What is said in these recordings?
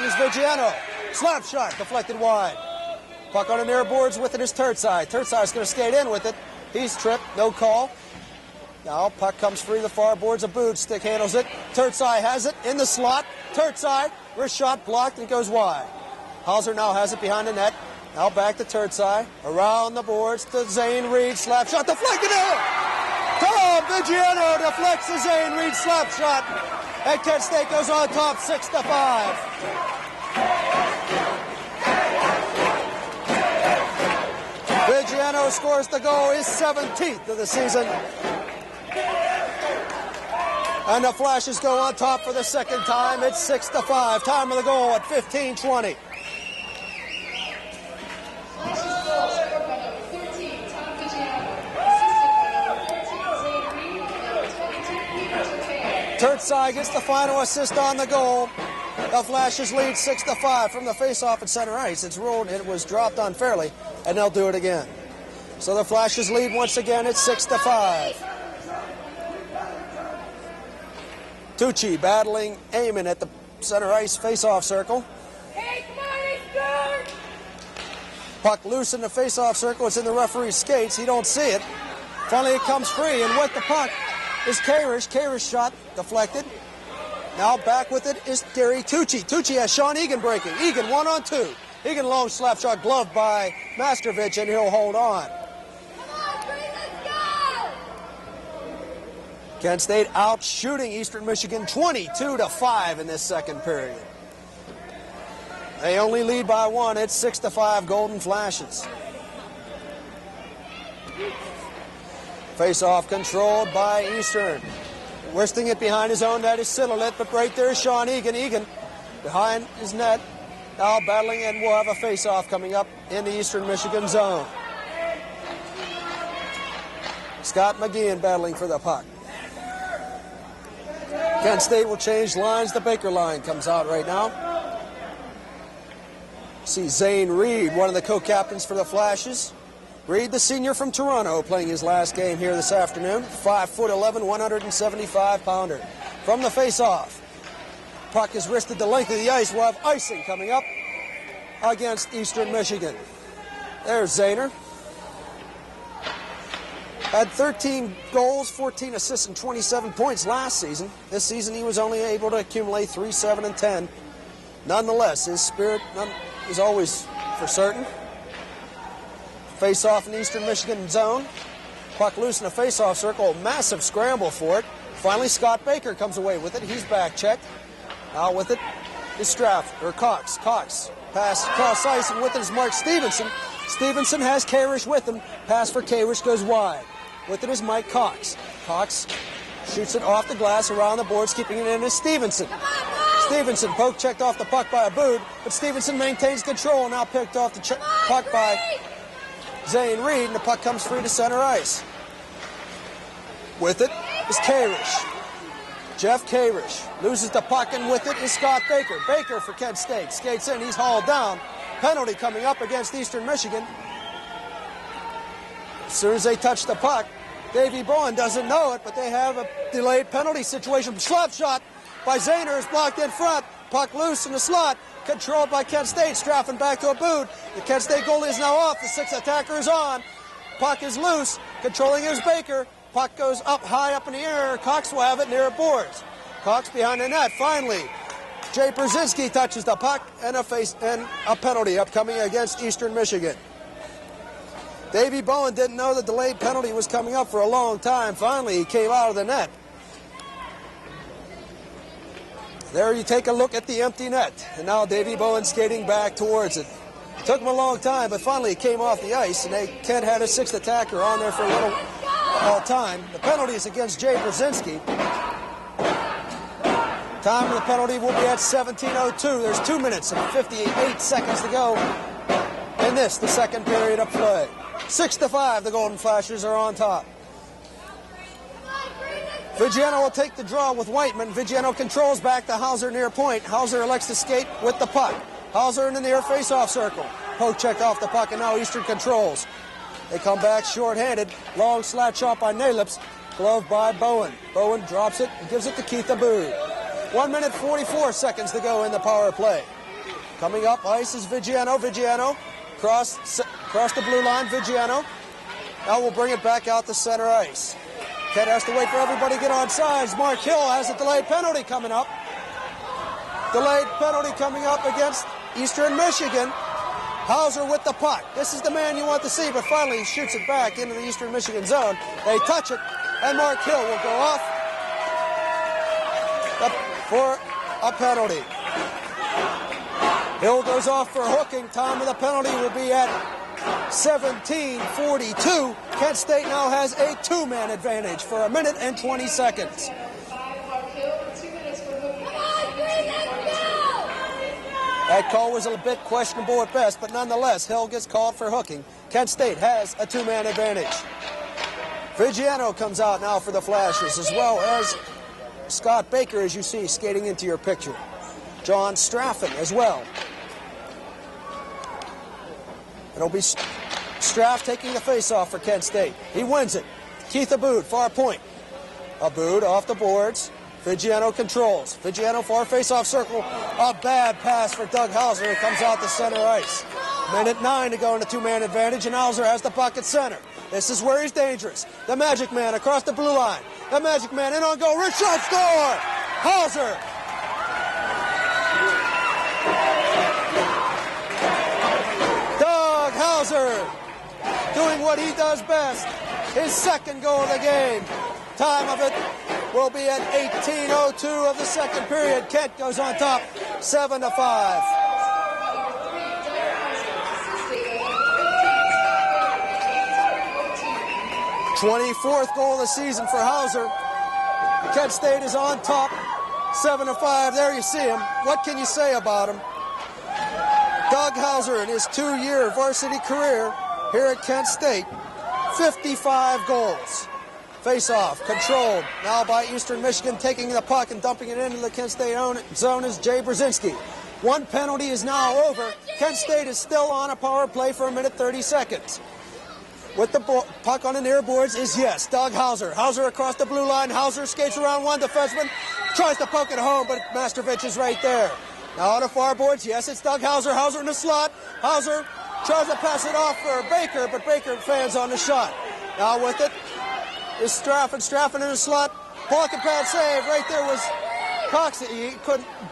is Viggiano. Slap shot deflected wide. Puck on the near boards with it is Turtside. Turtside's going to skate in with it. He's tripped, no call. Now puck comes free, the far boards, a boot, stick handles it. Turtside has it in the slot. Turtside, wrist shot blocked and goes wide. Hauser now has it behind the net. Now back to Turtside, around the boards to Zane Reed, slap shot deflected in. Tom Viggiano deflects the Zane Reed slap shot. And Kent State goes on top 6-5. Viggiano scores the goal, his 17th of the season. And the Flashes go on top for the second time. It's 6-5. Time of the goal at 15:20. Turtside gets the final assist on the goal. The Flashes lead 6-5 from the face-off at center ice. It's ruled it was dropped unfairly, and they'll do it again. So the Flashes lead once again at 6-5. Tucci battling Eamon at the center ice face-off circle. Hey, come on, it's good. Puck loose in the face-off circle. It's in the referee's skates. He don't see it. Finally, it comes free, and with the puck is Karish. Karish shot deflected. Now back with it is Gary Tucci. Tucci has Shawn Egan breaking. Egan 1-on-2. Egan long slap shot gloved by Masterovich, and he'll hold on. Kent State out shooting Eastern Michigan 22-5 in this second period. They only lead by one. It's 6-5 Golden Flashes. Face-off controlled by Eastern. Wristing it behind his own net is Silalit, but right there is Shawn Egan. Egan behind his net. Now battling, and we'll have a face-off coming up in the Eastern Michigan zone. Scott McGeehan battling for the puck. Kent State will change lines. The Baker line comes out right now. See Zane Reed, one of the co-captains for the Flashes. Reed, the senior from Toronto, playing his last game here this afternoon. 5'11", 175-pounder. From the face-off. Puck is wristed the length of the ice. We'll have icing coming up against Eastern Michigan. There's Zaner. Had 13 goals, 14 assists, and 27 points last season. This season he was only able to accumulate 3, 7, and 10. Nonetheless, his spirit is always for certain. Face-off in Eastern Michigan zone. Puck loose in a face-off circle. Massive scramble for it. Finally, Scott Baker comes away with it. He's back-checked. Now with it is Cox. Cox pass across ice, and with it is Mark Stevenson. Stevenson has Karish with him. Pass for Karish goes wide. With it is Mike Cox. Cox shoots it off the glass around the boards, keeping it in is Stevenson. Stevenson poke checked off the puck by Abood, but Stevenson maintains control. Now picked off the puck by Zane Reed, and the puck comes free to center ice. With it is Karish. Jeff Karish loses the puck, and with it is Scott Baker. Baker for Kent State. Skates in, he's hauled down. Penalty coming up against Eastern Michigan. As soon as they touch the puck, Davey Bowen doesn't know it, but they have a delayed penalty situation. Slap shot by Zaner is blocked in front. Puck loose in the slot. Controlled by Kent State. Straffen back to Abood. The Kent State goalie is now off. The sixth attacker is on. Puck is loose. Controlling is Baker. Puck goes up high up in the air. Cox will have it near boards. Cox behind the net. Finally, Jay Brzezinski touches the puck, and a penalty upcoming against Eastern Michigan. Davey Bowen didn't know the delayed penalty was coming up for a long time. Finally, he came out of the net. There you take a look at the empty net. And now Davey Bowen skating back towards it. Took him a long time, but finally he came off the ice, and Kent had a sixth attacker on there for a little time. The penalty is against Jay Brzezinski. Time of the penalty will be at 17:02. There's 2 minutes and 58 seconds to go in the second period of play. 6-5, the Golden Flashes are on top. Viggiano will take the draw with Whiteman. Viggiano controls back to Hauser near point. Hauser elects to skate with the puck. Hauser in the near face-off circle. Poke checked off the puck, and now Eastern controls. They come back short-handed. Long slat shot by Nalips. Glove by Bowen. Bowen drops it and gives it to Keith Abood. 1 minute 44 seconds to go in the power play. Coming up ice is Viggiano. Viggiano cross the blue line. Viggiano. Now we'll bring it back out to center ice. Kent has to wait for everybody to get on sides. Mark Hill has a delayed penalty coming up. Delayed penalty coming up against Eastern Michigan. Hauser with the puck. This is the man you want to see, but finally he shoots it back into the Eastern Michigan zone. They touch it, and Mark Hill will go off for a penalty. Hill goes off for hooking. Time of the penalty will be at 17:42. Kent State now has a two-man advantage for a minute and 20 seconds. That call was a bit questionable at best, but nonetheless, Hill gets called for hooking. Kent State has a two-man advantage. Viggiano comes out now for the Flashes, as well as Scott Baker, as you see, skating into your picture. John Straffen as well. It'll be Straff taking the face-off for Kent State. He wins it. Keith Aboud, far point. Aboud off the boards. Viggiano controls. Viggiano far face-off circle. A bad pass for Doug Hauser, who comes out to center ice. Minute 9 to go in the two-man advantage, and Hauser has the puck at center. This is where he's dangerous. The Magic Man across the blue line. The Magic Man in on goal. Rich shot, score! Hauser. Doug Hauser doing what he does best. His second goal of the game. Time of it will be at 18:02 of the second period. Kent goes on top, 7-5. 24th goal of the season for Hauser. Kent State is on top, 7-5. There you see him. What can you say about him? Doug Hauser in his 2-year varsity career here at Kent State, 55 goals. Face-off, controlled now by Eastern Michigan, taking the puck and dumping it into the Kent State zone is Jay Brzezinski. One penalty is now over. Kent State is still on a power play for a minute 30 seconds. With the puck on the near boards is, yes, Doug Hauser. Hauser across the blue line. Hauser skates around one defenseman, tries to poke it home, but Mastrovic is right there. Now on the far boards, yes, it's Doug Hauser. Hauser in the slot. Hauser tries to pass it off for Baker, but Baker fans on the shot. Now with it is Straffen. Straffen in the slot. Pocket pad save. Right there was Cox.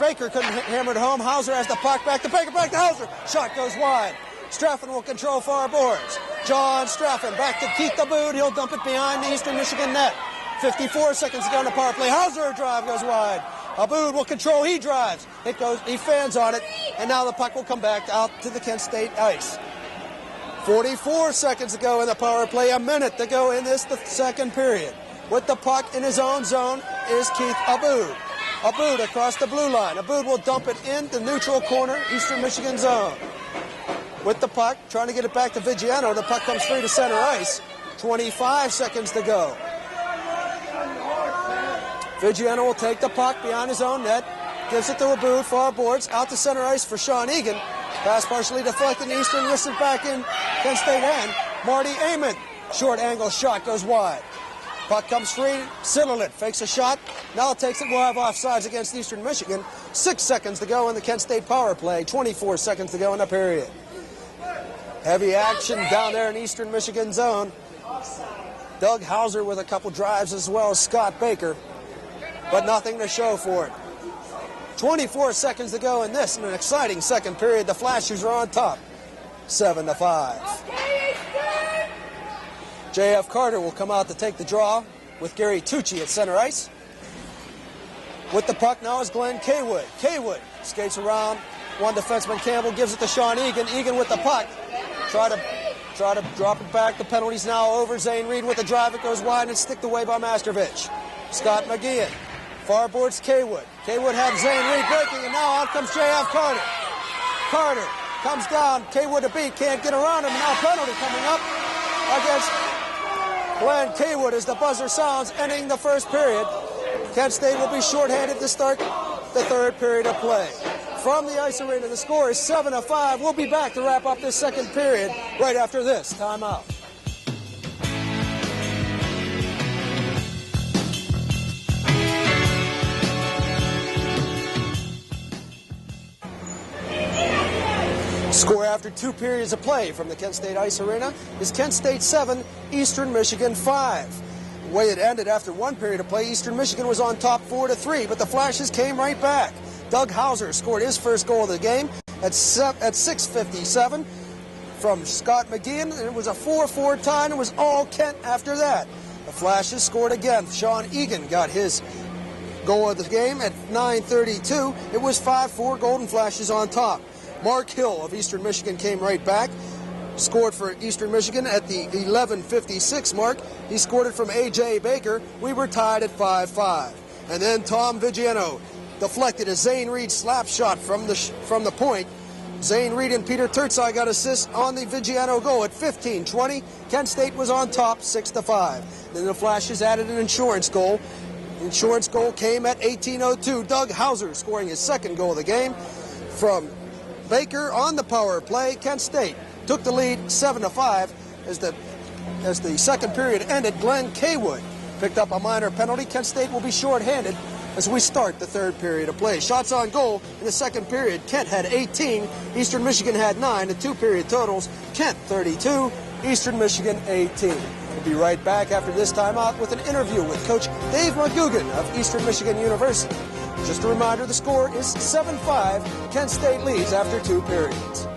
Baker couldn't hammer it home. Hauser has the puck back to Baker, back to Hauser. Shot goes wide. Straffen will control far boards. John Straffen back to Keith Aboud. He'll dump it behind the Eastern Michigan net. 54 seconds to go on the power play. Hauser drive goes wide. Aboud will control. He drives. It goes. He fans on it, and now the puck will come back out to the Kent State ice. 44 seconds to go in the power play. A minute to go in the second period. With the puck in his own zone is Keith Aboud. Aboud across the blue line. Aboud will dump it in the neutral corner, Eastern Michigan zone. With the puck, trying to get it back to Viggiano. The puck comes free to center ice. 25 seconds to go. Viggiano will take the puck behind his own net. Gives it to Aboud, far boards, out to center ice for Shawn Egan. Pass partially deflected, Eastern lifts it back in Kent State end. Marty Amon, short angle shot goes wide. Puck comes free, Sitterlin fakes a shot, now takes it. We'll have offsides against Eastern Michigan. 6 seconds to go in the Kent State power play, 24 seconds to go in the period. Heavy action down there in Eastern Michigan zone. Doug Hauser with a couple drives as well as Scott Baker, but nothing to show for it. 24 seconds to go in this, in an exciting second period. The Flashers are on top, 7-5. J.F. Carter will come out to take the draw with Gary Tucci at center ice. With the puck now is Glenn Kaywood. Kaywood skates around one defenseman. Campbell gives it to Shawn Egan. Egan with the puck. Try to drop it back. The penalty's now over. Zane Reed with the drive. It goes wide and sticked away by Mastrovic. Scott McGeehan. Far boards Kaywood. Kaywood had Zane Reed breaking, and now out comes J.F. Carter. Carter comes down. Kaywood to beat. Can't get around him. Now penalty coming up against Glenn Kaywood as the buzzer sounds, ending the first period. Kent State will be shorthanded to start the third period of play. From the ice arena, the score is 7-5. We'll be back to wrap up this second period right after this timeout. Score after 2 periods of play from the Kent State Ice Arena is Kent State 7, Eastern Michigan 5. The way it ended after 1 period of play, Eastern Michigan was on top 4-3, but the Flashes came right back. Doug Hauser scored his first goal of the game at 6:57 from Scott McGeehan, and it was a 4-4 tie, and it was all Kent after that. The Flashes scored again. Shawn Egan got his goal of the game at 9:32. It was 5-4, Golden Flashes on top. Mark Hill of Eastern Michigan came right back, scored for Eastern Michigan at the 11:56 mark. He scored it from A.J. Baker. We were tied at 5-5. And then Tom Vigiano deflected a Zane Reed slap shot from the point. Zane Reed and Peter Turtzai got assists on the Vigiano goal at 15:20. Kent State was on top 6-5. Then the Flashes added an insurance goal. The insurance goal came at 18:02. Doug Hauser scoring his second goal of the game from Baker on the power play. Kent State took the lead 7-5 as the second period ended. Glenn Kaywood picked up a minor penalty. Kent State will be shorthanded as we start the third period of play. Shots on goal in the second period. Kent had 18. Eastern Michigan had 9. The 2-period totals: Kent 32, Eastern Michigan 18. We'll be right back after this timeout with an interview with Coach Dave McGugan of Eastern Michigan University. Just a reminder, the score is 7-5. Kent State leads after 2 periods.